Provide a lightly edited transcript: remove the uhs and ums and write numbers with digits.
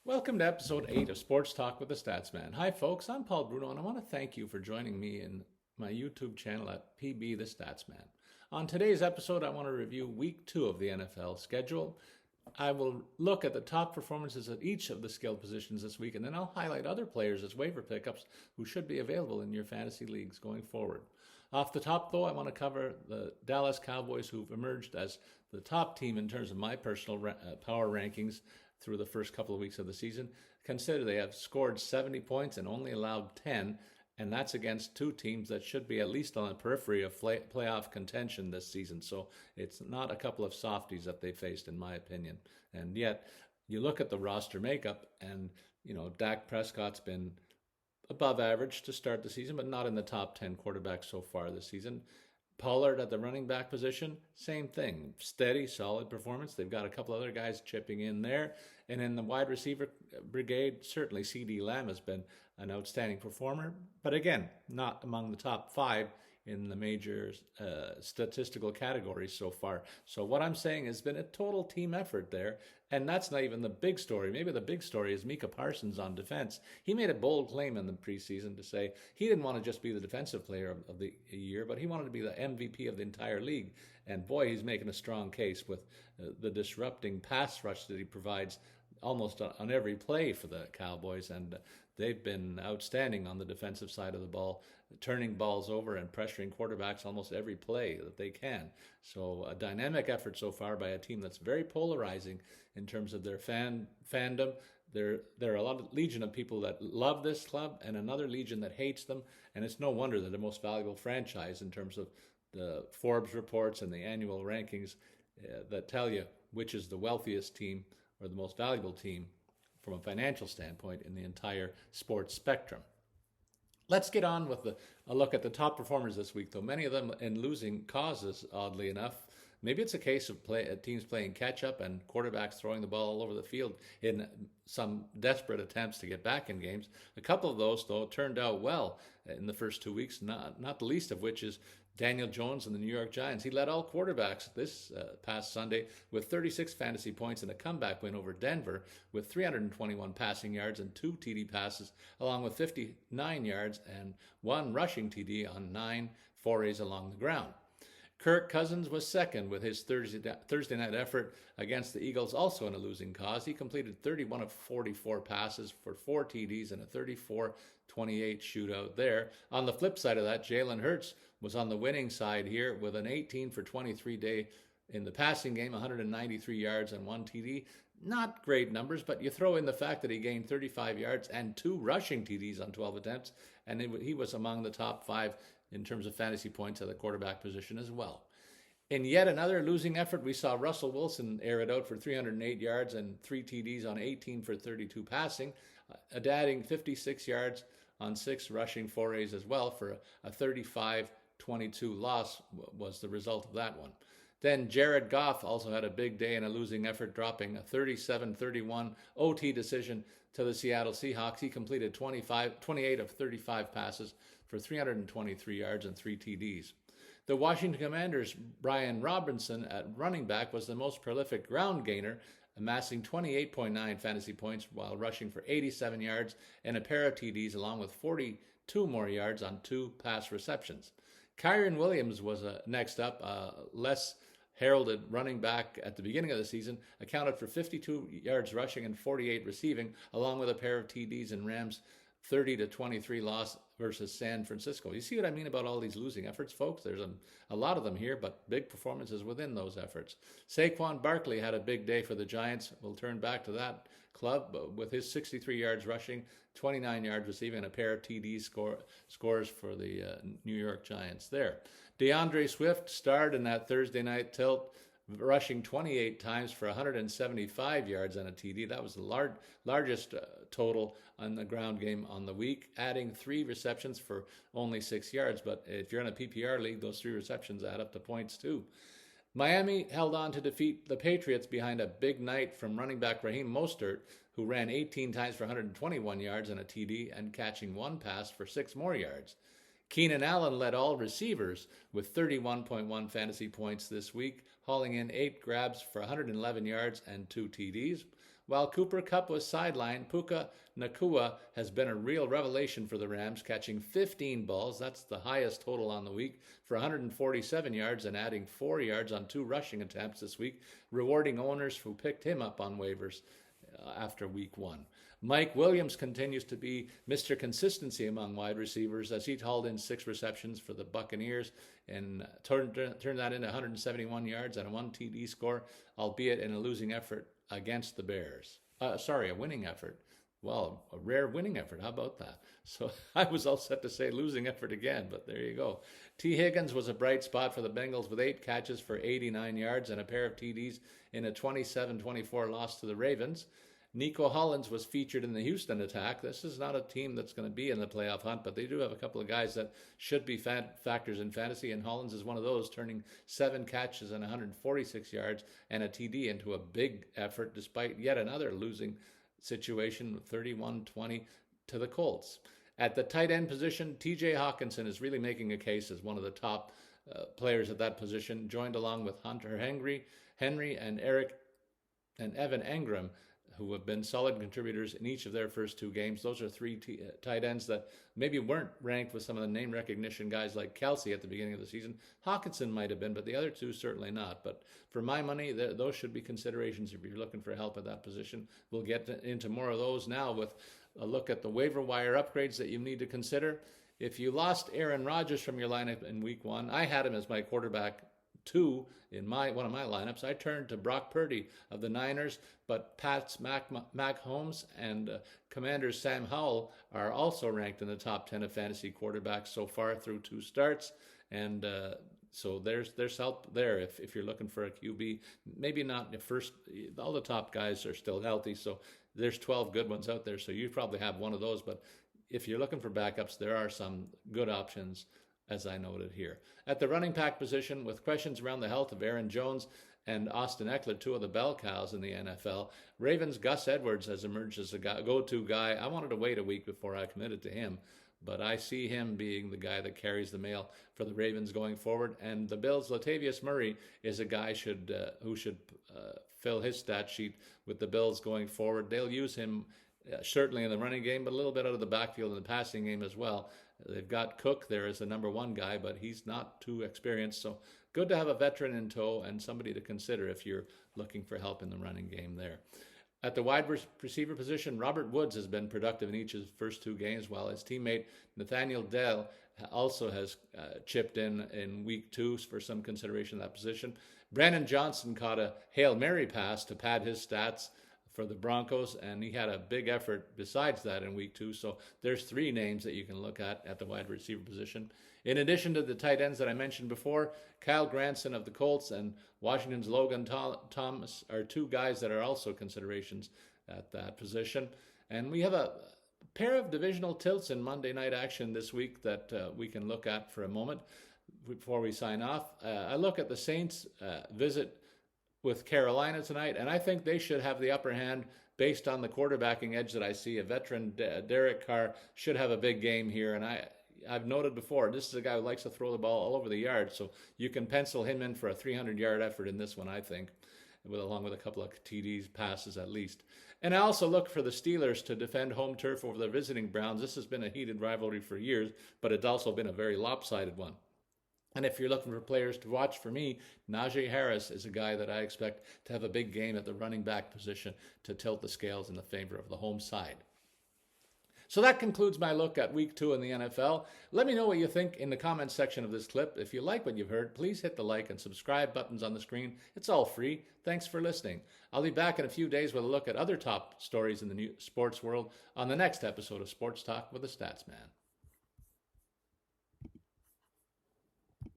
Welcome to episode 8 of Sports Talk with the Statsman. Hi, folks. I'm Paul Bruno, and I want to thank you for joining me in my YouTube channel at PB the Statsman. On today's episode, I want to review week 2 of the NFL schedule. I will look at the top performances at each of the skill positions this week, and then I'll highlight other players as waiver pickups who should be available in your fantasy leagues going forward. Off the top, though, I want to cover the Dallas Cowboys, who've emerged as the top team in terms of my personal power rankings through the first couple of weeks of the season. Consider they have scored 70 points and only allowed 10, and that's against two teams that should be at least on the periphery of playoff contention this season. So it's not a couple of softies that they faced, in my opinion. And yet, you look at the roster makeup, and Dak Prescott's been above average to start the season, but not in the top 10 quarterbacks so far this season. Pollard at the running back position, same thing. Steady, solid performance. They've got a couple other guys chipping in there. And in the wide receiver brigade, certainly C.D. Lamb has been an outstanding performer. But again, not among the top 5 in the major statistical categories so far. So what I'm saying has been a total team effort there. And that's not even the big story. Maybe the big story is Micah Parsons on defense. He made a bold claim in the preseason to say he didn't want to just be the defensive player of the year, but he wanted to be the MVP of the entire league. And boy, he's making a strong case with the disrupting pass rush that he provides almost on every play for the Cowboys. And they've been outstanding on the defensive side of the ball, turning balls over and pressuring quarterbacks almost every play that they can. So a dynamic effort so far by a team that's very polarizing in terms of their fandom. There are a lot of legion of people that love this club and another legion that hates them. And it's no wonder they're the most valuable franchise in terms of the Forbes reports and the annual rankings that tell you which is the wealthiest team or the most valuable team from a financial standpoint in the entire sports spectrum. Let's get on with a look at the top performers this week, though many of them in losing causes, oddly enough. Maybe it's a case of teams playing catch-up and quarterbacks throwing the ball all over the field in some desperate attempts to get back in games. A couple of those, though, turned out well in the first 2 weeks, not the least of which is Daniel Jones and the New York Giants. He led all quarterbacks this past Sunday with 36 fantasy points and a comeback win over Denver with 321 passing yards and 2 TD passes, along with 59 yards and 1 rushing TD on 9 forays along the ground. Kirk Cousins was second with his Thursday night effort against the Eagles, also in a losing cause. He completed 31 of 44 passes for 4 TDs and a 34-28 shootout there. On the flip side of that, Jalen Hurts was on the winning side here with an 18 for 23 day in the passing game, 193 yards and 1 TD. Not great numbers, but you throw in the fact that he gained 35 yards and 2 rushing TDs on 12 attempts, and he was among the top 5 in terms of fantasy points at the quarterback position as well. In yet another losing effort, we saw Russell Wilson air it out for 308 yards and 3 TDs on 18 for 32 passing, adding 56 yards on 6 rushing forays as well for a 35-22 loss was the result of that one. Then Jared Goff also had a big day in a losing effort, dropping a 37-31 OT decision to the Seattle Seahawks. He completed 28 of 35 passes for 323 yards and 3 TDs. The Washington Commanders' Brian Robinson at running back was the most prolific ground gainer, amassing 28.9 fantasy points while rushing for 87 yards and a pair of TDs, along with 42 more yards on 2 pass receptions. Kyren Williams was next up, less heralded running back at the beginning of the season, accounted for 52 yards rushing and 48 receiving, along with a pair of TDs in Rams' 30-23 loss versus San Francisco. You see what I mean about all these losing efforts, folks? There's a lot of them here, but big performances within those efforts. Saquon Barkley had a big day for the Giants. We'll turn back to that club with his 63 yards rushing, 29 yards receiving, and a pair of TD scores for the New York Giants there. DeAndre Swift starred in that Thursday night tilt, rushing 28 times for 175 yards and a TD. That was the largest total on the ground game on the week, adding 3 receptions for only 6 yards. But if you're in a PPR league, those 3 receptions add up to points too. Miami held on to defeat the Patriots behind a big night from running back Raheem Mostert, who ran 18 times for 121 yards and a TD and catching 1 pass for 6 more yards. Keenan Allen led all receivers with 31.1 fantasy points this week, hauling in 8 grabs for 111 yards and 2 TDs, While Cooper Kupp was sidelined, Puka Nakua has been a real revelation for the Rams, catching 15 balls. That's the highest total on the week for 147 yards and adding 4 yards on 2 rushing attempts this week, rewarding owners who picked him up on waivers after week 1. Mike Williams continues to be Mr. Consistency among wide receivers as he hauled in 6 receptions for the Buccaneers and turned that into 171 yards and a 1 TD score, albeit in a losing effort against the Bears. A winning effort. Well, a rare winning effort. How about that? So I was all set to say losing effort again, but there you go. T. Higgins was a bright spot for the Bengals with 8 catches for 89 yards and a pair of TDs in a 27-24 loss to the Ravens. Nico Hollins was featured in the Houston attack. This is not a team that's going to be in the playoff hunt, but they do have a couple of guys that should be factors in fantasy, and Hollins is one of those, turning 7 catches and 146 yards and a TD into a big effort, despite yet another losing situation, 31-20 to the Colts. At the tight end position, TJ Hawkinson is really making a case as one of the top players at that position, joined along with Hunter Henry and Evan Engram, who have been solid contributors in each of their first 2 games. Those are 3 tight ends that maybe weren't ranked with some of the name recognition guys like Kelsey at the beginning of the season. Hawkinson might have been, but the other 2 certainly not. But for my money, those should be considerations if you're looking for help at that position. We'll get into more of those now with a look at the waiver wire upgrades that you need to consider. If you lost Aaron Rodgers from your lineup in week 1, I had him as my quarterback 2 in one of my lineups. I turned to Brock Purdy of the Niners, but Pat's Mac Holmes and Commanders Sam Howell are also ranked in the top 10 of fantasy quarterbacks so far through 2 starts. And so there's help there if you're looking for a QB. Maybe not the first. All the top guys are still healthy, so there's 12 good ones out there. So you probably have one of those. But if you're looking for backups, there are some good options, as I noted here. At the running back position, with questions around the health of Aaron Jones and Austin Eckler, 2 of the bell cows in the NFL, Ravens' Gus Edwards has emerged as a go-to guy. I wanted to wait a week before I committed to him, but I see him being the guy that carries the mail for the Ravens going forward. And the Bills' Latavius Murray is a guy who should fill his stat sheet with the Bills going forward. They'll use him certainly in the running game, but a little bit out of the backfield in the passing game as well. They've got Cook there as the number 1 guy, but he's not too experienced. So good to have a veteran in tow and somebody to consider if you're looking for help in the running game there. At the wide receiver position, Robert Woods has been productive in each of his first 2 games, while his teammate Nathaniel Dell also has chipped in week 2 for some consideration of that position. Brandon Johnson caught a Hail Mary pass to pad his stats for the Broncos, and he had a big effort besides that in week 2. So there's 3 names that you can look at the wide receiver position. In addition to the tight ends that I mentioned before, Kyle Granson of the Colts and Washington's Logan Thomas are 2 guys that are also considerations at that position. And we have a pair of divisional tilts in Monday night action this week that we can look at for a moment before we sign off. I look at the Saints visit with Carolina tonight, and I think they should have the upper hand based on the quarterbacking edge that I see. A veteran, Derek Carr, should have a big game here, and I've noted before, this is a guy who likes to throw the ball all over the yard, so you can pencil him in for a 300-yard effort in this one, I think, along with a couple of TDs passes at least. And I also look for the Steelers to defend home turf over the visiting Browns. This has been a heated rivalry for years, but it's also been a very lopsided one. And if you're looking for players to watch, for me, Najee Harris is a guy that I expect to have a big game at the running back position to tilt the scales in the favor of the home side. So that concludes my look at week 2 in the NFL. Let me know what you think in the comments section of this clip. If you like what you've heard, please hit the like and subscribe buttons on the screen. It's all free. Thanks for listening. I'll be back in a few days with a look at other top stories in the new sports world on the next episode of Sports Talk with the Statsman.